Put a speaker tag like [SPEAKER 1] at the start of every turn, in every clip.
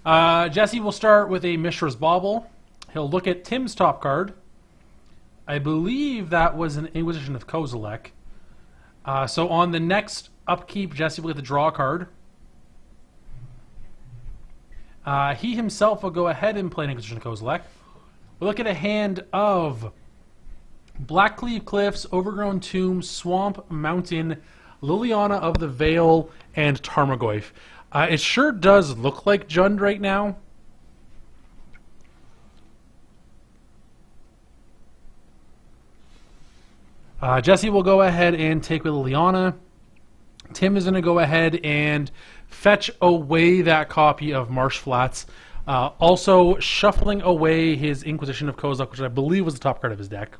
[SPEAKER 1] Jesse will start with a Mishra's Bauble. He'll look at Tim's top card. I believe that was an Inquisition of Kozilek. So on the next upkeep, Jesse will get the draw card. He himself will go ahead and play an Inquisition of Kozilek. We'll look at a hand of Blackcleave Cliffs, Overgrown Tomb, Swamp Mountain, Liliana of the Vale, and Tarmogoyf. It sure does look like Jund right now. Jesse will go ahead and take with Liliana. Tim is going to go ahead and fetch away that copy of Marsh Flats. Also shuffling away his Inquisition of Kozilek, which I believe was the top card of his deck.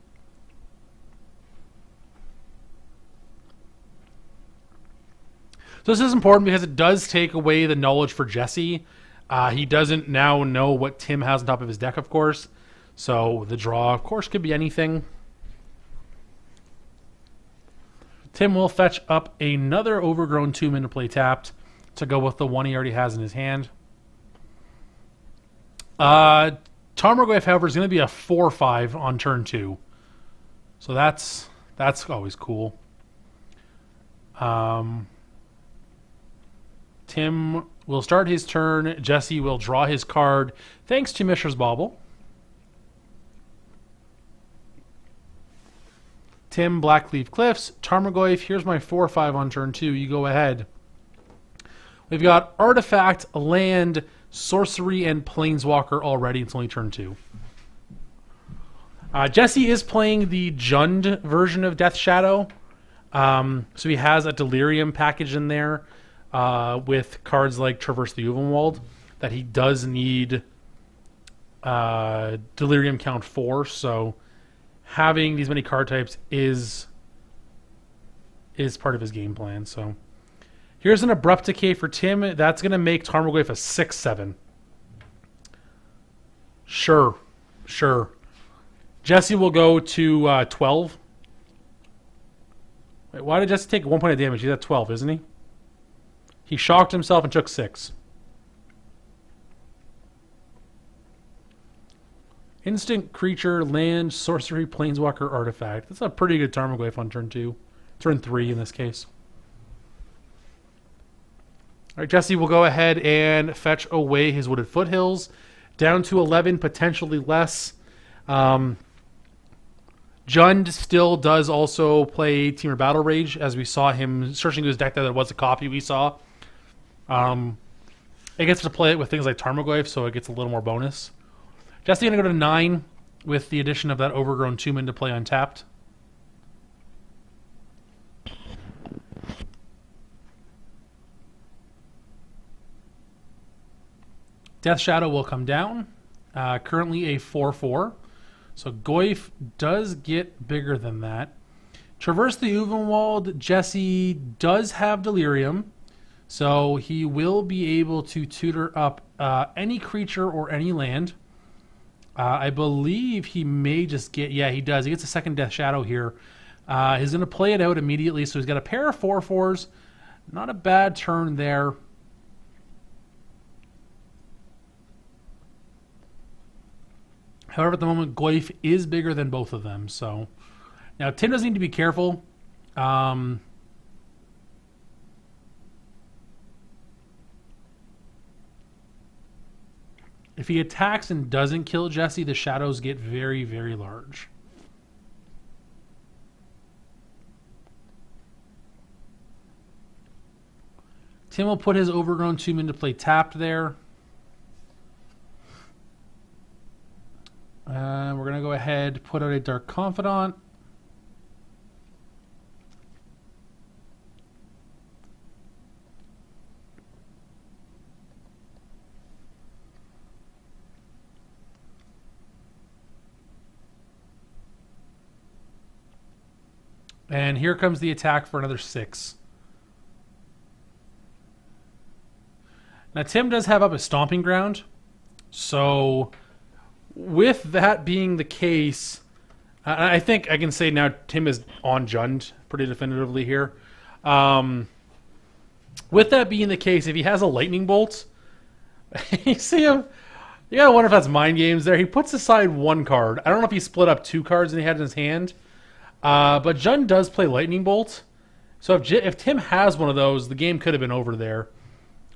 [SPEAKER 1] So this is important because it does take away the knowledge for Jesse. He doesn't now know what Tim has on top of his deck, of course. So the draw, of course, could be anything. Tim will fetch up another Overgrown Tomb into play tapped to go with the one he already has in his hand. Tarmogoyf, however, is going to be a 4/5 on turn 2. So that's always cool. Tim will start his turn. Jesse will draw his card thanks to Mishra's Bauble. Tim, Blackcleave Cliffs, Tarmogoyf. Here's my 4/5 on turn 2. You go ahead. We've got Artifact, Land, Sorcery, and Planeswalker already. It's only turn 2. Jesse is playing the Jund version of Death Shadow. So he has a Delirium package in there with cards like Traverse the Uvenwald that he does need Delirium count for. So having these many card types is part of his game plan. So here's an Abrupt Decay for Tim. That's going to make Tarmogoyf a 6/7. Sure. Jesse will go to 12. Wait, why did Jesse take 1 point of damage? He's at 12, isn't he? He shocked himself and took 6. Instant creature, land, sorcery, planeswalker, artifact. That's a pretty good Tarmogoyf on turn 2. Turn 3 in this case. Alright, Jesse will go ahead and fetch away his Wooded Foothills. Down to 11, potentially less. Jund still does also play Temur Battle Rage, as we saw him searching through his deck that was a copy we saw. It gets to play it with things like Tarmogoyf, so it gets a little more bonus. Jesse going to go to 9 with the addition of that Overgrown Tomb into play untapped. Death Shadow will come down. Currently a 4/4. So Goyf does get bigger than that. Traverse the Uvenwald. Jesse does have Delirium. So he will be able to tutor up any creature or any land. I believe he may just get... Yeah, he does. He gets a second Death Shadow here. He's going to play it out immediately. So he's got a pair of 4/4s. Not a bad turn there. However, at the moment, Goyf is bigger than both of them. So now Tim does need to be careful. If he attacks and doesn't kill Jesse, the shadows get very, very large. Tim will put his Overgrown Tomb into play tapped there. We're going to go ahead, put out a Dark Confidant. And here comes the attack for another 6. Now, Tim does have up a Stomping Ground. So, with that being the case, I think I can say now Tim is on Jund pretty definitively here. With that being the case, if he has a Lightning Bolt, You see him? You gotta wonder if that's mind games there. He puts aside one card. I don't know if he split up two cards and he had in his hand. But Jun does play Lightning Bolt. So if Tim has one of those, the game could have been over there.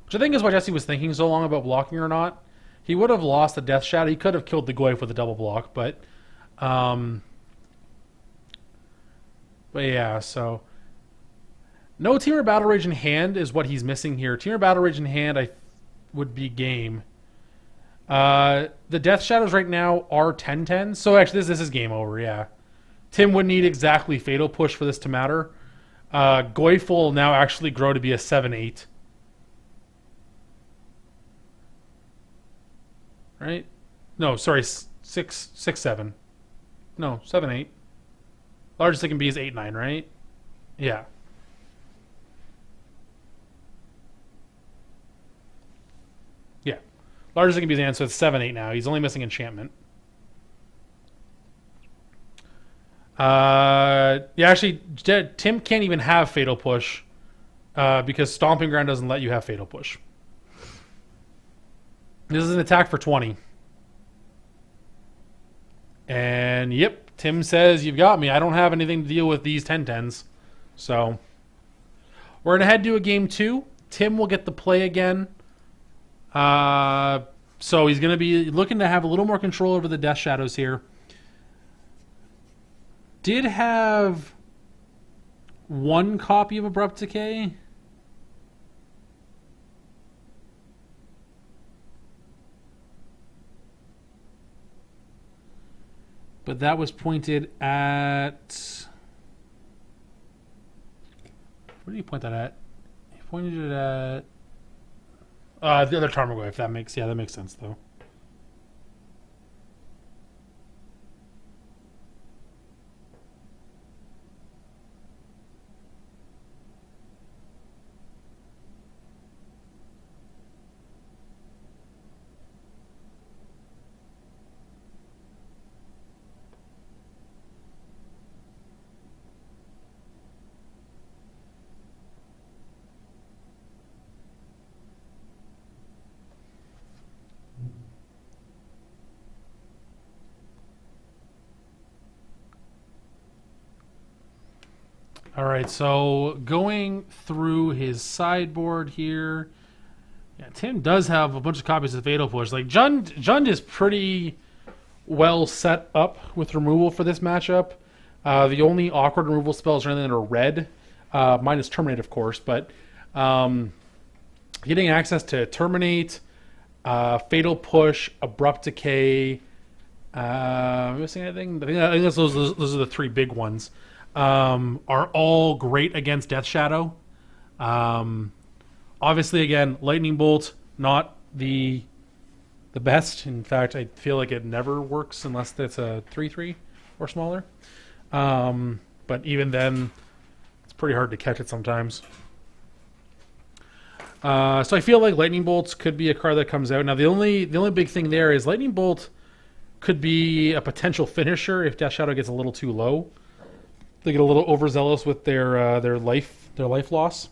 [SPEAKER 1] Which I think is what Jesse was thinking so long about blocking or not. He would have lost the Death Shadow. He could have killed the Goyf with a double block, but yeah, so no Temur Battle Rage in hand is what he's missing here. Temur Battle Rage in hand would be game. The Death Shadows right now are 10-10, so actually this is game over, yeah. Tim would need exactly Fatal Push for this to matter. Goyf will now actually grow to be a 7-8. Right? No, sorry, 6-7. No, 7-8. Largest it can be is 8-9, right? Yeah. Yeah. Largest it can be is 8, so it's 7-8 now. He's only missing enchantment. Yeah, actually, Tim can't even have Fatal Push because Stomping Ground doesn't let you have Fatal Push. This is an attack for 20. And, yep, Tim says, you've got me. I don't have anything to deal with these 10-10s. So, we're going to head to a game 2. Tim will get the play again. So, he's going to be looking to have a little more control over the Death Shadows here. Did have one copy of Abrupt Decay. But that was pointed at... Where did he point that at? He pointed it at... the other Tarmogoyf, if that makes... Yeah, that makes sense, though. All right, so going through his sideboard here, yeah, Tim does have a bunch of copies of Fatal Push. Like Jund is pretty well set up with removal for this matchup. The only awkward removal spells are anything that are red, minus Terminate, of course. But getting access to Terminate, Fatal Push, Abrupt Decay. Missing anything? I think those are the three big ones. Are all great against Death Shadow. Obviously, again, Lightning Bolt, not the best. In fact, I feel like it never works unless it's a 3/3 or smaller. But even then, it's pretty hard to catch it sometimes. So I feel like Lightning Bolts could be a card that comes out. Now, the only big thing there is Lightning Bolt could be a potential finisher if Death Shadow gets a little too low. They get a little overzealous with their life loss.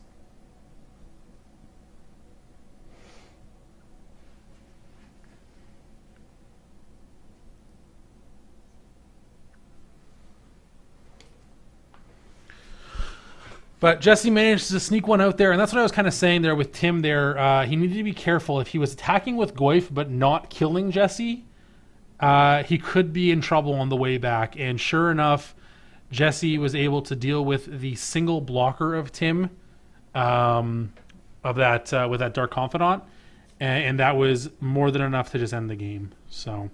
[SPEAKER 1] But Jesse managed to sneak one out there, and that's what I was kind of saying there with Tim there. He needed to be careful. If he was attacking with Goyf but not killing Jesse, he could be in trouble on the way back. And sure enough, Jesse was able to deal with the single blocker of Tim, with that Dark Confidant, and that was more than enough to just end the game. So.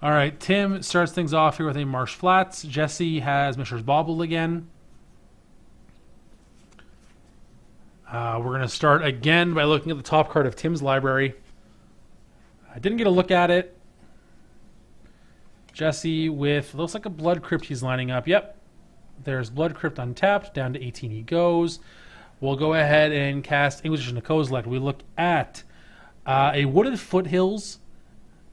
[SPEAKER 1] All right, Tim starts things off here with a Marsh Flats. Jesse has Mishra's Bobble again. We're going to start again by looking at the top card of Tim's library. I didn't get a look at it. Jesse with, looks like a Blood Crypt he's lining up. Yep. There's Blood Crypt untapped. Down to 18 he goes. We'll go ahead and cast Inquisition of Kozilek. We look at a Wooded Foothills,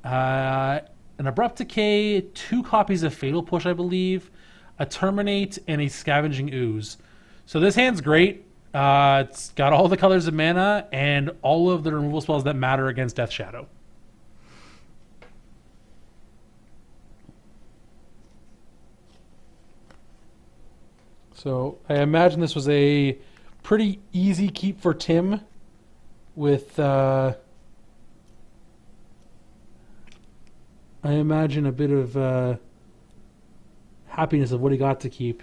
[SPEAKER 1] an Abrupt Decay, 2 copies of Fatal Push, I believe, a Terminate, and a Scavenging Ooze. So this hand's great. It's got all the colors of mana and all of the removal spells that matter against Death Shadow. So I imagine this was a pretty easy keep for Tim with, I imagine, a bit of happiness of what he got to keep.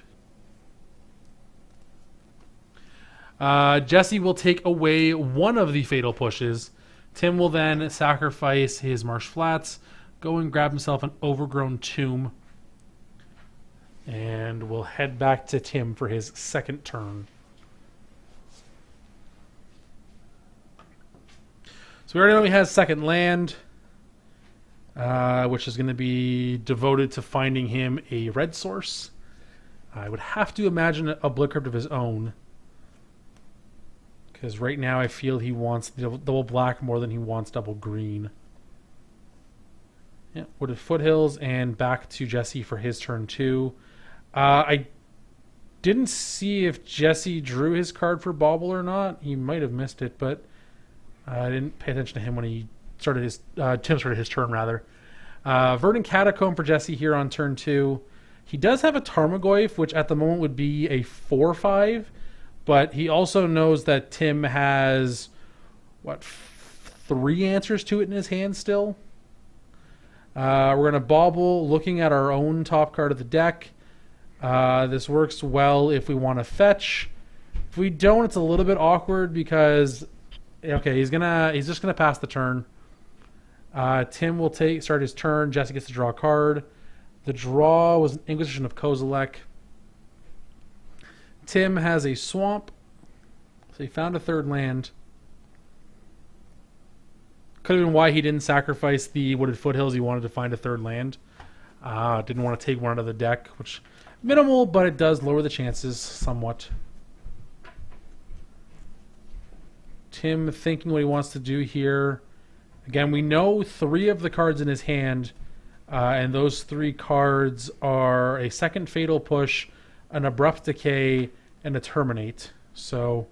[SPEAKER 1] Jesse will take away one of the Fatal Pushes. Tim will then sacrifice his Marsh Flats, go and grab himself an Overgrown Tomb, and we'll head back to Tim for his second turn. So we already know he has second land, which is going to be devoted to finding him a red source. I would have to imagine a Blood Crypt of his own, because right now I feel he wants double black more than he wants double green. Yeah, Wooded Foothills, and back to Jesse for his turn 2. I didn't see if Jesse drew his card for Bauble or not. He might have missed it, but I didn't pay attention to him when he started his Tim started his turn rather. Verdant Catacomb for Jesse here on turn 2. He does have a Tarmogoyf, which at the moment would be a 4/5, but he also knows that Tim has 3 answers to it in his hand still. We're gonna Bauble, looking at our own top card of the deck. This works well if we want to fetch. If we don't, it's a little bit awkward because, okay, he's just gonna pass the turn. Tim will start his turn. Jesse gets to draw a card. The draw was an Inquisition of Kozilek. Tim has a swamp, so he found a third land. Could have been why he didn't sacrifice the Wooded Foothills. He wanted to find a third land. Didn't want to take one out of the deck, which minimal, but it does lower the chances somewhat. Tim thinking what he wants to do here. Again, we know 3 of the cards in his hand, and those 3 cards are a second Fatal Push, an Abrupt Decay, and a Terminate. So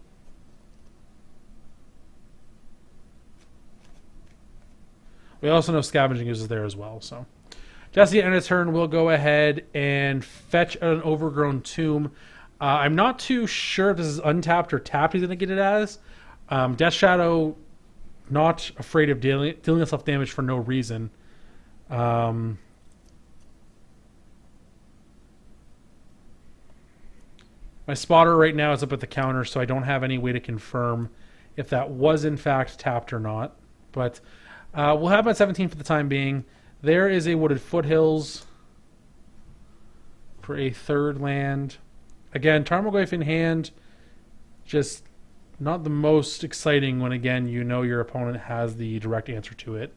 [SPEAKER 1] we also know Scavenging Ooze is there as well. So Jesse, on his turn, will go ahead and fetch an Overgrown Tomb. I'm not too sure if this is untapped or tapped he's going to get it as. Death Shadow, not afraid of dealing himself damage for no reason. My spotter right now is up at the counter, so I don't have any way to confirm if that was in fact tapped or not. But we'll have about 17 for the time being. There is a Wooded Foothills for a third land. Again, Tarmogoyf in hand, just not the most exciting when, again, you know your opponent has the direct answer to it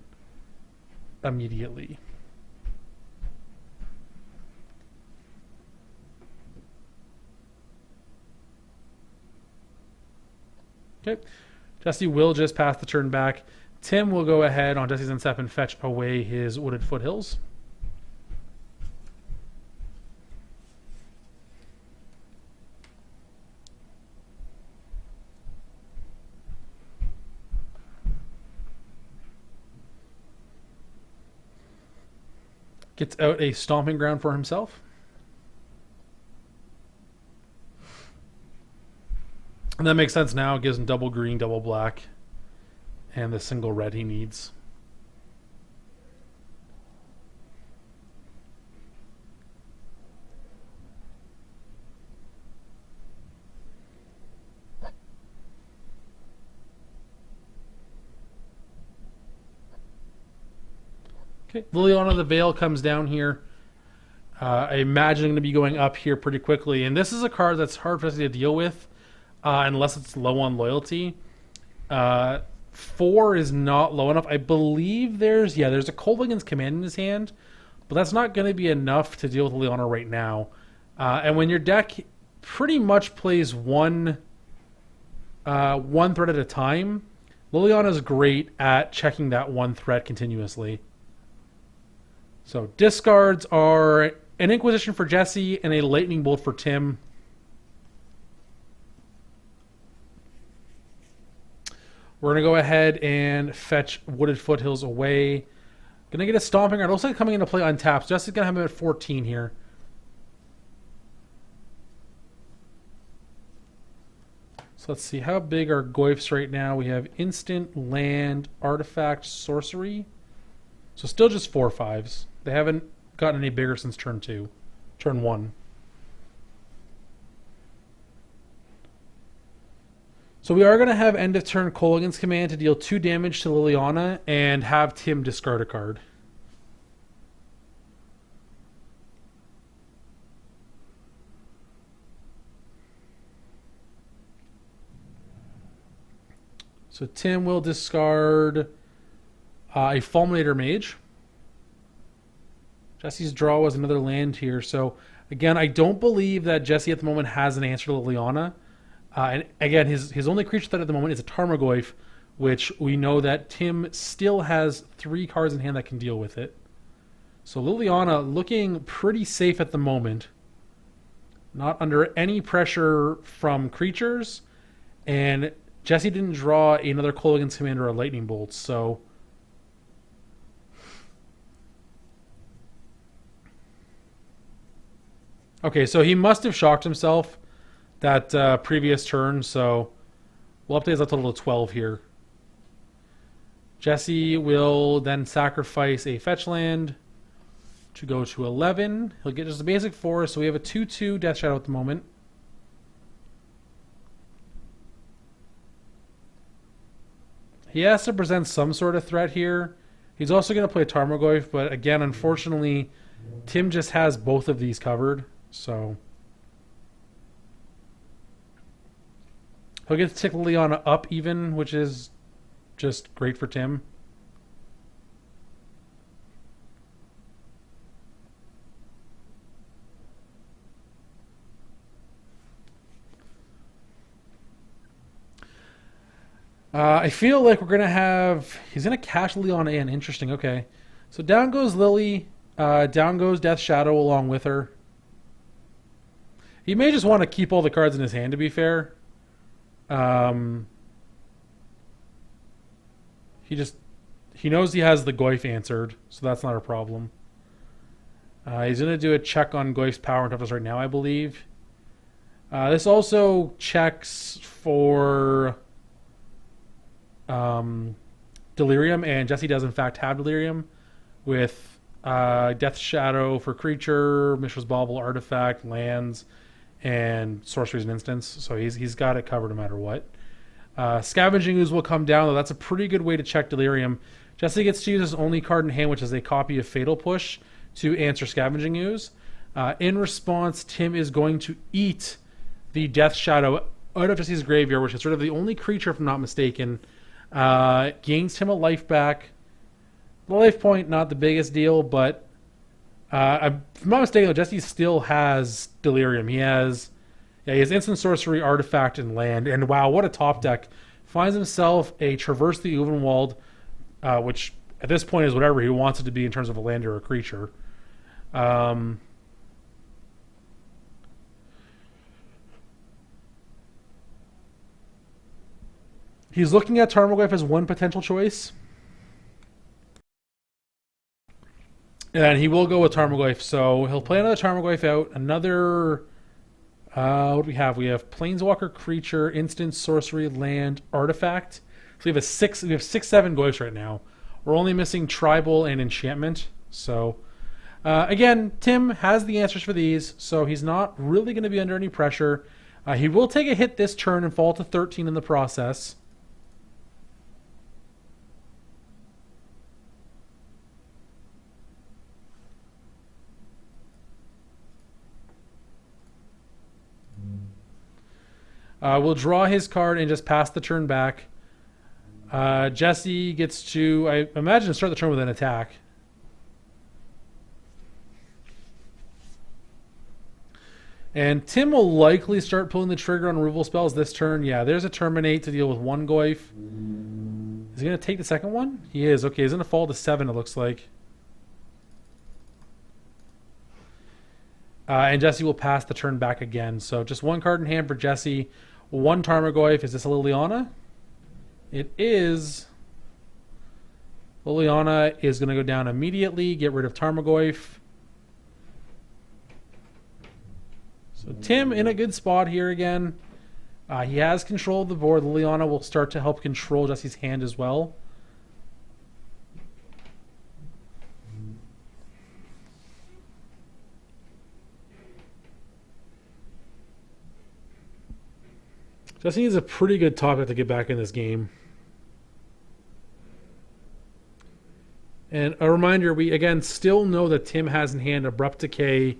[SPEAKER 1] immediately. Okay, Jesse will just pass the turn back. Tim will go ahead on Jesse's Instep and fetch away his Wooded Foothills. Gets out a Stomping Ground for himself. And that makes sense now. It gives him double green, double black, and the single red he needs. Okay, Liliana the Veil comes down here. I imagine going to be going up here pretty quickly. And this is a card that's hard for us to deal with unless it's low on loyalty. 4 is not low enough. I believe there's a Colvigan's Command in his hand, but that's not going to be enough to deal with Liliana right now. And when your deck pretty much plays one threat at a time, Liliana is great at checking that one threat continuously. So discards are an Inquisition for Jesse and a Lightning Bolt for Tim. We're going to go ahead and fetch Wooded Foothills away. Going to get a Stomping Ground. Looks like coming into play untapped. Jesse's going to have him at 14 here. So let's see. How big are Goyfs right now? We have Instant, Land, Artifact, Sorcery. So still just 4/5s. They haven't gotten any bigger since turn 1. So we are going to have end of turn Colgan's Command to deal 2 damage to Liliana and have Tim discard a card. So Tim will discard a Fulminator Mage. Jesse's draw was another land here. So again, I don't believe that Jesse at the moment has an answer to Liliana. And again, his only creature threat at the moment is a Tarmogoyf, which we know that Tim still has 3 cards in hand that can deal with it. So Liliana looking pretty safe at the moment. Not under any pressure from creatures. And Jesse didn't draw another Colgan's Command or a Lightning Bolt, so... Okay, so he must have shocked himself that previous turn, so we'll update that total to 12 here. Jesse will then sacrifice a fetch land to go to 11. He'll get just a basic 4, so we have a 2/2 Death Shadow at the moment. He has to present some sort of threat here. He's also going to play Tarmogoyf, but again, unfortunately, Tim just has both of these covered, so... He'll get to tick Liliana up even, which is just great for Tim. I feel like we're going to have... He's going to cash Liliana in. Interesting, okay. So down goes Lily. Down goes Death Shadow along with her. He may just want to keep all the cards in his hand, to be fair. He knows he has the Goyf answered, so that's not a problem. He's going to do a check on Goyf's power and toughness right now, I believe. This also checks for Delirium, and Jesse does in fact have Delirium with Death Shadow for creature, Mishra's Bauble, artifact, lands, and sorceries and instants. So he's got it covered no matter what. Scavenging Ooze will come down, though that's a pretty good way to check Delirium. Jesse gets to use his only card in hand, which is a copy of Fatal Push, to answer Scavenging Ooze. In response, Tim is going to eat the Death Shadow out of Jesse's graveyard, which is sort of the only creature, if I'm not mistaken. Gains him a life back. The life point, not the biggest deal, but if I'm not mistaken, Jesse still has Delirium. He has instant sorcery, artifact, and land. And wow, what a top deck. Finds himself a Traverse the Uvenwald, which at this point is whatever he wants it to be in terms of a land or a creature. He's looking at Tarmogoyf as one potential choice. And he will go with Tarmogoyf. So he'll play another Tarmogoyf out. Another... what do we have? We have Planeswalker, creature, instant, sorcery, land, artifact. So we have 7 Goyfs right now. We're only missing tribal and enchantment. So again, Tim has the answers for these, so he's not really going to be under any pressure. He will take a hit this turn and fall to 13 in the process. We'll draw his card and just pass the turn back. Jesse gets to, I imagine, start the turn with an attack. And Tim will likely start pulling the trigger on removal spells this turn. Yeah, there's a Terminate to deal with one Goyf. Is he going to take the second one? He is. Okay, he's going to fall to 7, it looks like. And Jesse will pass the turn back again. So just one card in hand for Jesse. One Tarmogoyf. Is this a Liliana? It is. Liliana is going to go down immediately. Get rid of Tarmogoyf. So Tim in a good spot here again. He has control of the board. Liliana will start to help control Jesse's hand as well. Jesse needs a pretty good top deck to get back in this game. And a reminder, we again still know that Tim has in hand Abrupt Decay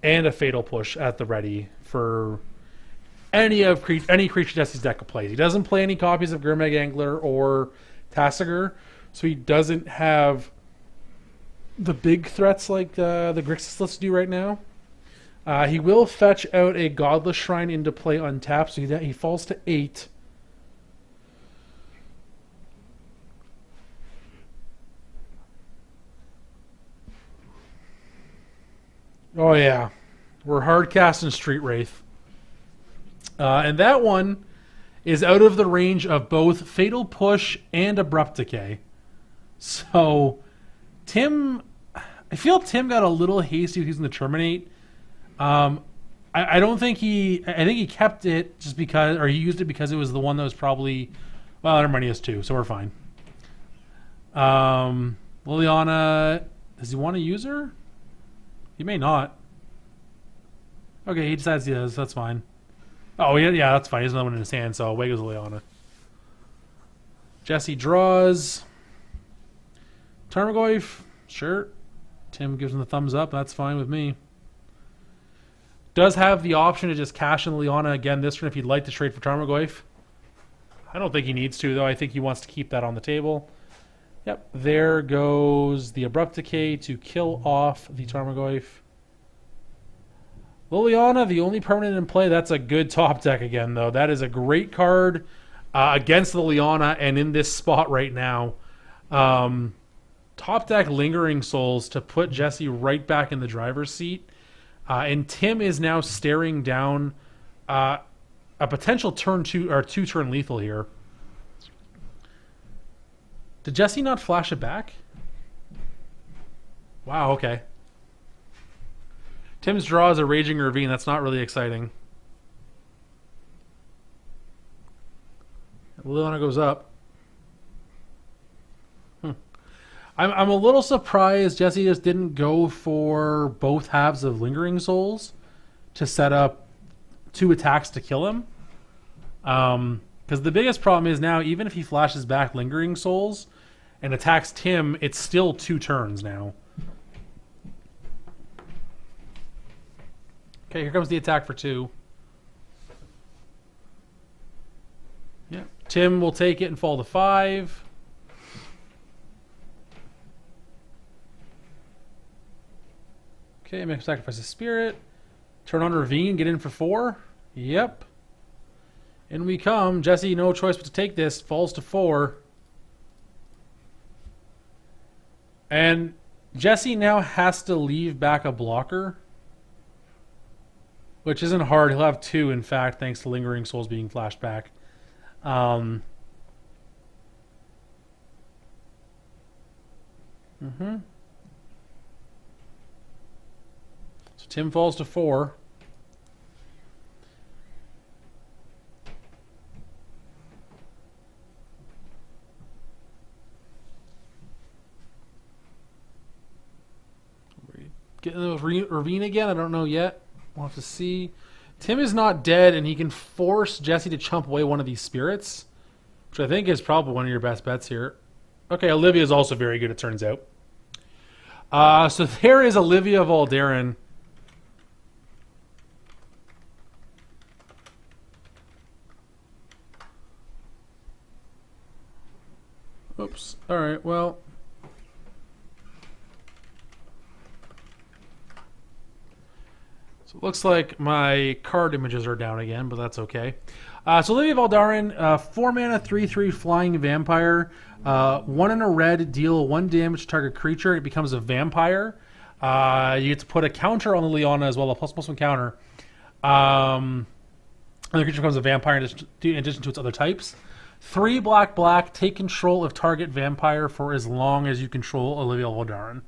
[SPEAKER 1] and a Fatal Push at the ready for any creature Jesse's deck plays. He doesn't play any copies of Gurmag Angler or Tassiger, so he doesn't have the big threats like the Grixis lists do right now. He will fetch out a Godless Shrine into play untapped, so he falls to 8. Oh yeah, we're hard casting Street Wraith. And that one is out of the range of both Fatal Push and Abrupt Decay. So Tim, I feel Tim got a little hasty with using the Terminate. I don't think I think he kept it just because, or he used it because it was the one that was probably, well, never mind, he has 2, so we're fine. Liliana, does he want to use her? He may not. Okay, he decides he does, that's fine. Oh, yeah, that's fine. He has another one in his hand, so away goes Liliana. Jesse draws. Tarmogoyf, sure. Tim gives him the thumbs up, that's fine with me. Does have the option to just cash in Liliana again this turn if he'd like to trade for Tarmogoyf. I don't think he needs to, though. I think he wants to keep that on the table. Yep, there goes the Abrupt Decay to kill off the Tarmogoyf. Liliana, the only permanent in play. That's a good top deck again, though. That is a great card against Liliana and in this spot right now. Top deck Lingering Souls to put Jesse right back in the driver's seat. And Tim is now staring down a potential turn 2 or 2-turn lethal here. Did Jesse not flash it back? Wow, okay. Tim's draw is a Raging Ravine. That's not really exciting. Liliana goes up. I'm a little surprised Jesse just didn't go for both halves of Lingering Souls to set up 2 attacks to kill him. Because the biggest problem is now, even if he flashes back Lingering Souls and attacks Tim, it's still 2 turns now. Okay, here comes the attack for 2. Yeah, Tim will take it and fall to 5. Okay, make him sacrifice a spirit. Turn on Ravine, get in for 4. Yep. In we come. Jesse, no choice but to take this. Falls to 4. And Jesse now has to leave back a blocker. Which isn't hard. He'll have 2, in fact, thanks to Lingering Souls being flashed back. So Tim falls to 4. Getting the Ravine again? I don't know yet. We'll have to see. Tim is not dead, and he can force Jesse to chump away one of these spirits, which I think is probably one of your best bets here. Okay, Olivia is also very good, it turns out. So there is Olivia Valderin. Oops. All right, well. So it looks like my card images are down again, but that's okay. So Olivia Valdarin, 4 mana, 3/3 flying vampire. 1 in a red, deal 1 damage to target creature. It becomes a vampire. You get to put a counter on Liliana as well, a +1 counter. And the creature becomes a vampire in addition to its other types. 3 black, take control of target vampire for as long as you control Olivia Valdarin.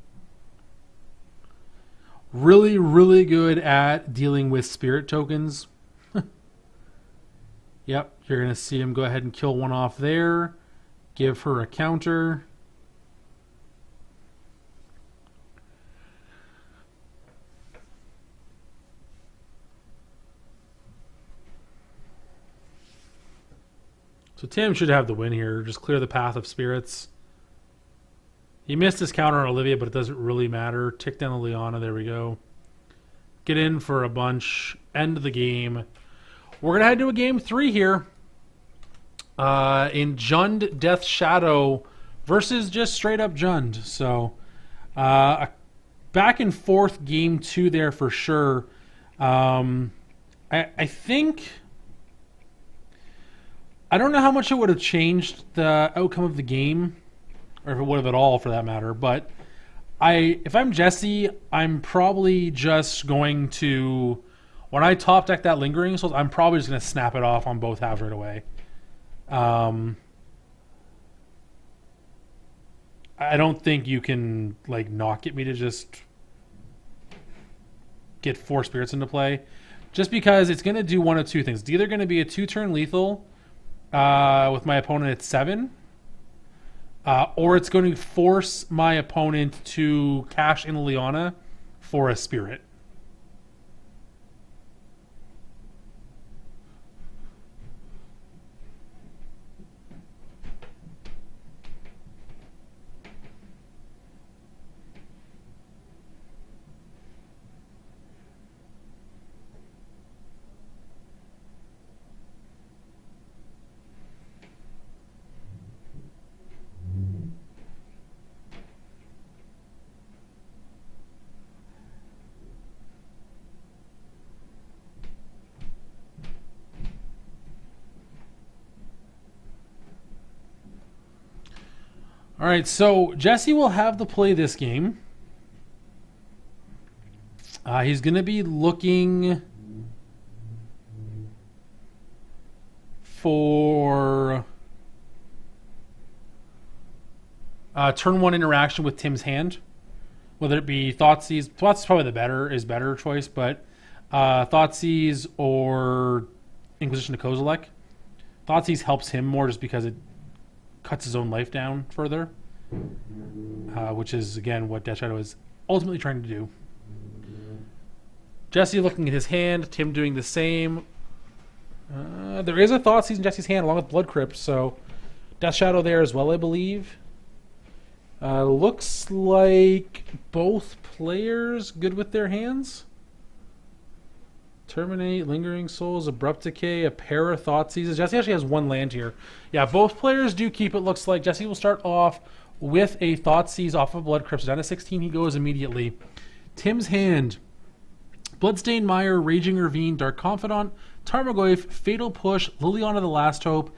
[SPEAKER 1] Really, really good at dealing with spirit tokens. Yep, you're going to see him go ahead and kill one off there. Give her a counter. So Tim should have the win here. Just clear the path of spirits. He missed his counter on Olivia, but it doesn't really matter. Tick down the Liana. There we go. Get in for a bunch. End the game. We're going to head to a game 3 here. In Jund Death Shadow versus just straight up Jund. So, a back and forth game 2 there for sure. I think... I don't know how much it would have changed the outcome of the game, or if it would have at all for that matter, but if I'm Jesse, I'm probably just going to, when I top deck that Lingering Souls, I'm probably just going to snap it off on both halves right away. I don't think you can like not get me to just get 4 spirits into play, just because it's going to do one of two things. It's either going to be a 2-turn lethal with my opponent at 7, or it's going to force my opponent to cash in Liliana for a spirit. All right, so Jesse will have to play this game. He's going to be looking for turn 1 interaction with Tim's hand, whether it be Thoughtseize. Thoughtseize probably is better choice, but Thoughtseize or Inquisition to Kozilek. Thoughtseize helps him more just because it cuts his own life down further, which is, again, what Death Shadow is ultimately trying to do. Jesse looking at his hand, Tim doing the same. There is a Thoughtseize in Jesse's hand along with Blood Crypt, so Death Shadow there as well, I believe. Looks like both players good with their hands. Terminate, Lingering Souls, Abrupt Decay, a pair of Thoughtseizes. Jesse actually has 1 land here. Yeah, both players do keep it, looks like. Jesse will start off with a Thoughtseize off of Blood Crypt. So down to 16, he goes immediately. Tim's hand. Bloodstained Mire, Raging Ravine, Dark Confidant, Tarmogoyf, Fatal Push, Liliana the Last Hope,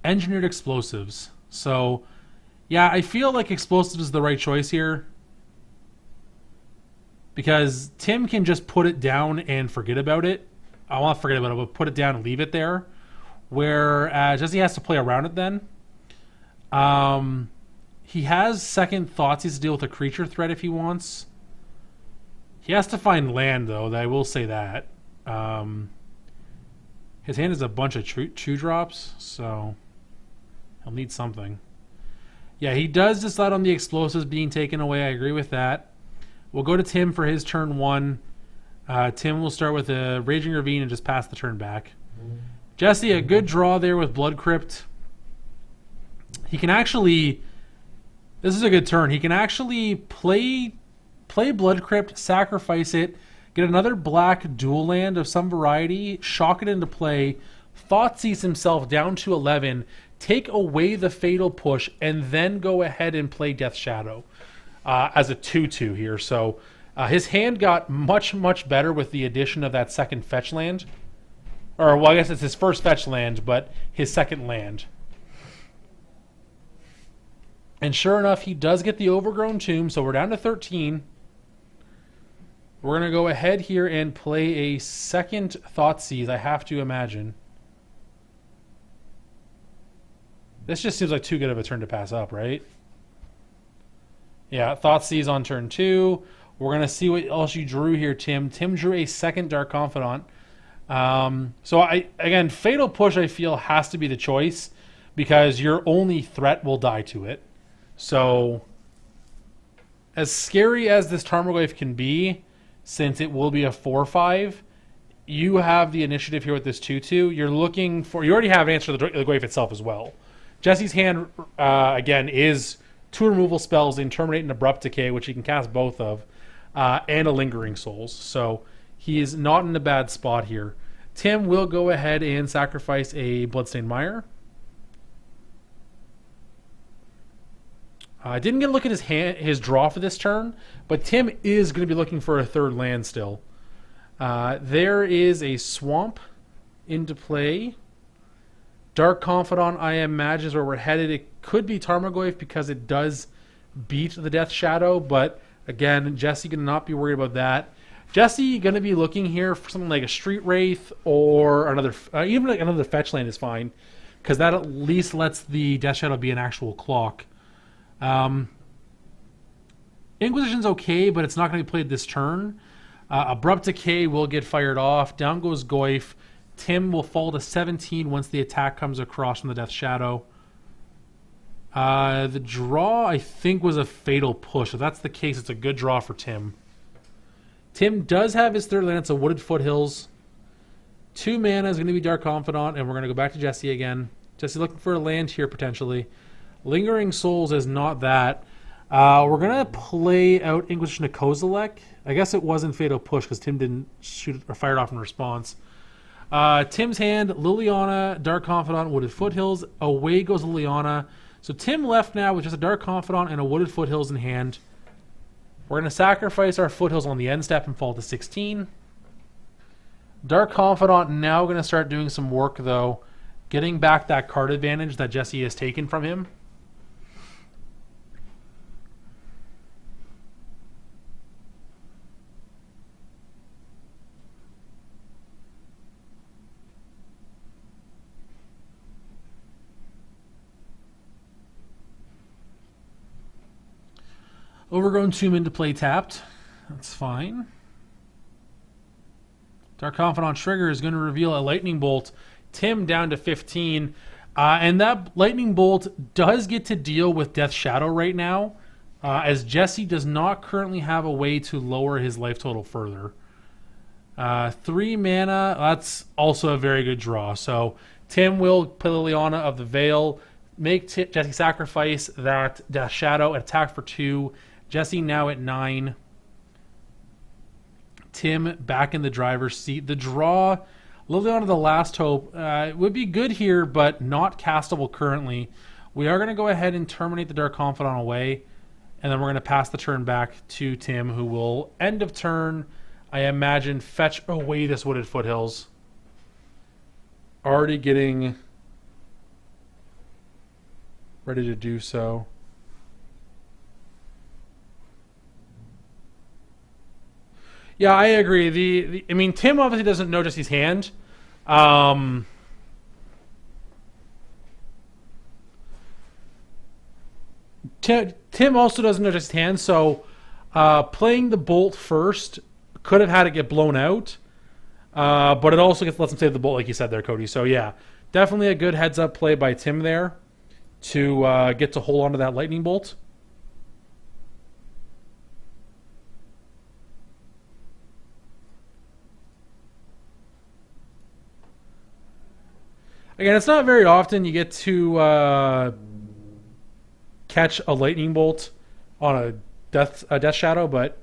[SPEAKER 1] Engineered Explosives. So, yeah, I feel like Explosives is the right choice here, because Tim can just put it down and forget about it. I won't forget about it, but put it down and leave it there. Whereas Jesse has to play around it then. He has second thoughts. He has to deal with a creature threat if he wants. He has to find land, though. I will say that. His hand is a bunch of chew drops, so he'll need something. Yeah, he does decide on the explosives being taken away. I agree with that. We'll go to Tim for his turn 1. Tim will start with a Raging Ravine and just pass the turn back. Jesse, a good draw there with Blood Crypt. He can actually... This is a good turn. He can actually play Blood Crypt, sacrifice it, get another black dual land of some variety, shock it into play, Thoughtseize himself down to 11, take away the Fatal Push, and then go ahead and play Death Shadow as a 2/2 here. So his hand got much, much better with the addition of that second fetch land. Or, well, I guess it's his first fetch land, but his second land. And sure enough, he does get the Overgrown Tomb, so we're down to 13. We're going to go ahead here and play a second Thoughtseize, I have to imagine. This just seems like too good of a turn to pass up, right? Yeah, Thoughtseize on turn 2. We're going to see what else you drew here, Tim. Tim drew a second Dark Confidant. So, again, Fatal Push, I feel, has to be the choice because your only threat will die to it. So, as scary as this Tarmogoyf can be, since it will be a 4/5, you have the initiative here with this 2/2. You're looking for... You already have an answer to the Goyf itself as well. Jesse's hand, again, is 2 removal spells in Terminate and Abrupt Decay, which he can cast both of, and a Lingering Souls. So he is not in a bad spot here. Tim will go ahead and sacrifice a Bloodstained Mire. I didn't get a look at his draw for this turn, but Tim is going to be looking for a third land still. There is a Swamp into play. Dark Confidant, I imagine, is where we're headed. It could be Tarmogoyf because it does beat the Death Shadow, but again, Jesse going to not be worried about that. Jesse going to be looking here for something like a Street Wraith or another, even like another fetch land is fine, because that at least lets the Death Shadow be an actual clock. Inquisition's okay, but it's not going to be played this turn. Abrupt Decay will get fired off. Down goes Goyf. Tim will fall to 17 once the attack comes across from the Death Shadow. The draw, I think, was a Fatal Push. If that's the case, it's a good draw for Tim. Tim does have his third land. It's a Wooded Foothills. 2 mana is going to be Dark Confidant, and we're going to go back to Jesse again. Jesse looking for a land here, potentially. Lingering Souls is not that. We're going to play out Inquisition to Kozilek. I guess it wasn't Fatal Push because Tim didn't shoot or fire it off in response. Tim's hand, Liliana, Dark Confidant, Wooded Foothills. Away goes Liliana. So Tim left now with just a Dark Confidant and a Wooded Foothills in hand. We're going to sacrifice our Foothills on the end step and fall to 16. Dark Confidant now going to start doing some work, though. Getting back that card advantage that Jesse has taken from him. Overgrown Tomb into play tapped. That's fine. Dark Confidant trigger is going to reveal a Lightning Bolt. Tim down to 15. And that Lightning Bolt does get to deal with Death Shadow right now, as Jesse does not currently have a way to lower his life total further. 3 mana, that's also a very good draw. So Tim will play Liliana of the Veil, make Jesse sacrifice that Death Shadow, attack for 2. Jesse now at 9. Tim back in the driver's seat. The draw, Liliana the Last Hope, would be good here, but not castable currently. We are going to go ahead and terminate the Dark Confidant away, and then we're going to pass the turn back to Tim, who will, end of turn, I imagine, fetch away this Wooded Foothills. Already getting ready to do so. Yeah, I agree. I mean, Tim obviously doesn't know Jesse's hand. Tim also doesn't know Jesse's hand, so playing the Bolt first could have had it get blown out, but it also lets him save the Bolt, like you said there, Cody. So yeah, definitely a good heads-up play by Tim there to get to hold on to that Lightning Bolt. Again, it's not very often you get to catch a Lightning Bolt on a Death Shadow, but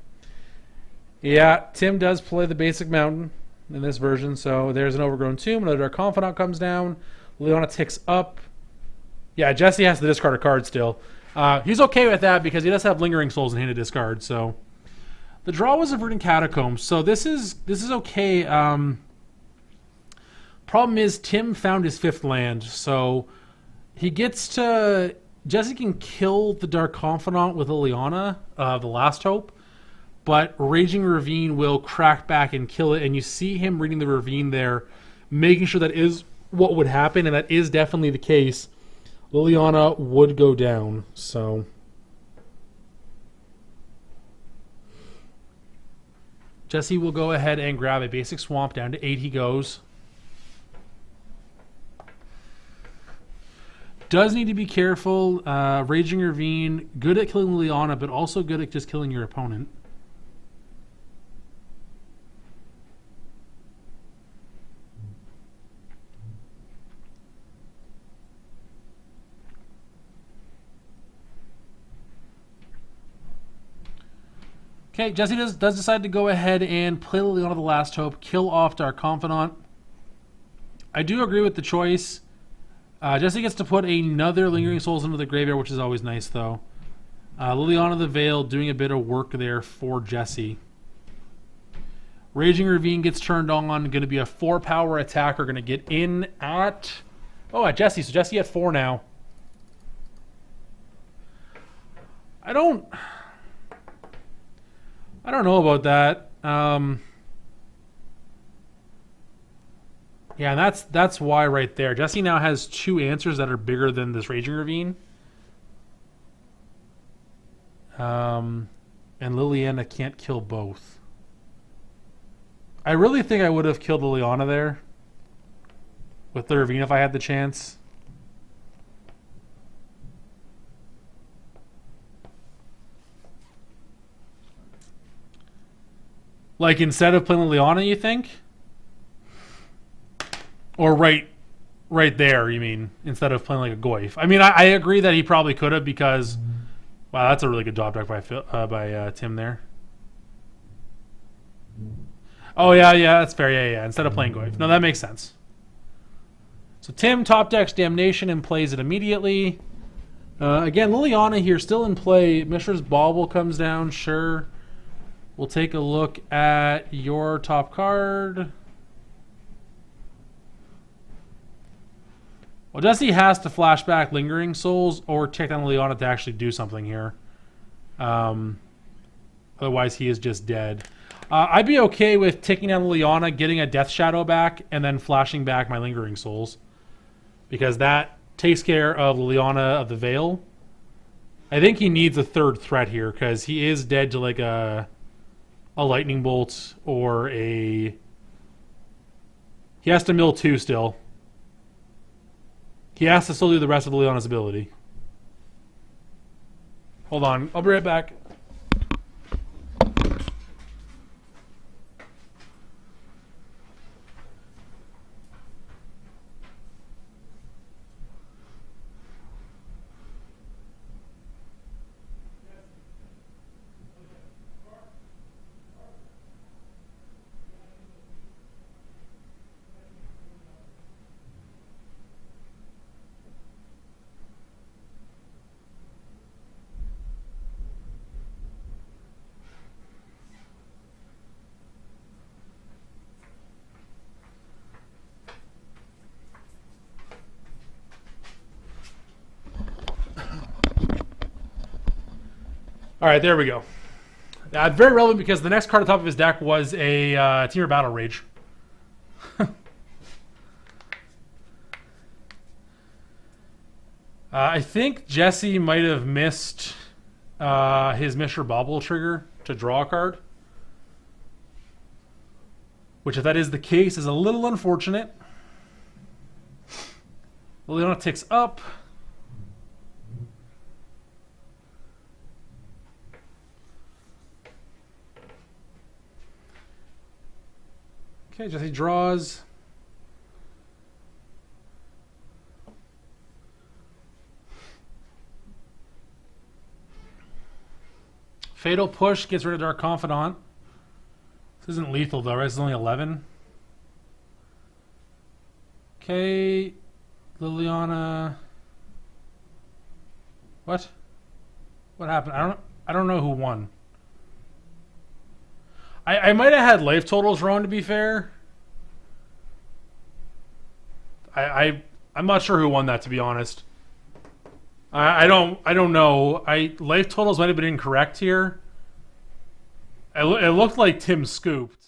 [SPEAKER 1] yeah, Tim does play the basic mountain in this version, so there's an Overgrown Tomb. Another Dark Confidant comes down. Liliana ticks up. Yeah, Jesse has to discard a card still. He's okay with that because he does have Lingering Souls in hand to discard. So the draw was a Verdant Catacombs, so this is okay. Problem is Tim found his 5th land, so he gets to... Jesse can kill the Dark Confidant with Liliana, the Last Hope, but Raging Ravine will crack back and kill it, and you see him reading the Ravine there, making sure that is what would happen, and that is definitely the case. Liliana would go down, so... Jesse will go ahead and grab a basic swamp. Down to 8 he goes. Does need to be careful. Raging Ravine, good at killing Liliana, but also good at just killing your opponent. Okay, Jesse does decide to go ahead and play Liliana the Last Hope, kill off Dark Confidant. I do agree with the choice. Jesse gets to put another Lingering Souls into the graveyard, which is always nice, though. Liliana the Veil doing a bit of work there for Jesse. Raging Ravine gets turned on. Going to be a 4-power attacker. Going to get in at... Oh, at Jesse. So Jesse at 4 now. I don't know about that. Yeah, and that's why right there. Jesse now has 2 answers that are bigger than this Raging Ravine. And Liliana can't kill both. I really think I would have killed Liliana there with the Ravine if I had the chance. Like, instead of playing Liliana, you think? Or right there, you mean, instead of playing like a Goyf. I mean, I agree that he probably could have because... Wow, that's a really good drop deck by Tim there. Oh, yeah, that's fair. Yeah. Instead of playing Goyf. No, that makes sense. So Tim top decks Damnation and plays it immediately. Again, Liliana here still in play. Mishra's Bauble comes down, sure. We'll take a look at your top card. Well, Jesse has to flashback Lingering Souls or take down Liliana to actually do something here. Otherwise, he is just dead. I'd be okay with taking down Liliana, getting a Death Shadow back, and then flashing back my Lingering Souls. Because that takes care of Liliana of the Veil. I think he needs a 3rd threat here, because he is dead to like a Lightning Bolt or a... He has to mill 2 still. He has to still do the rest of Liliana's ability. Hold on. I'll be right back. All right, there we go. Very relevant because the next card on top of his deck was a Temur Battle Rage. I think Jesse might have missed his Mishra Bauble trigger to draw a card. Which, if that is the case, is a little unfortunate. Liliana ticks up. Okay, Jesse draws. Fatal Push gets rid of Dark Confidant. This isn't lethal though, right? This is only 11. Okay, Liliana. What? What happened? I don't know who won. I might have had life totals wrong, to be fair. I'm not sure who won that, to be honest. I don't know. Life totals might have been incorrect here. It looked like Tim scooped.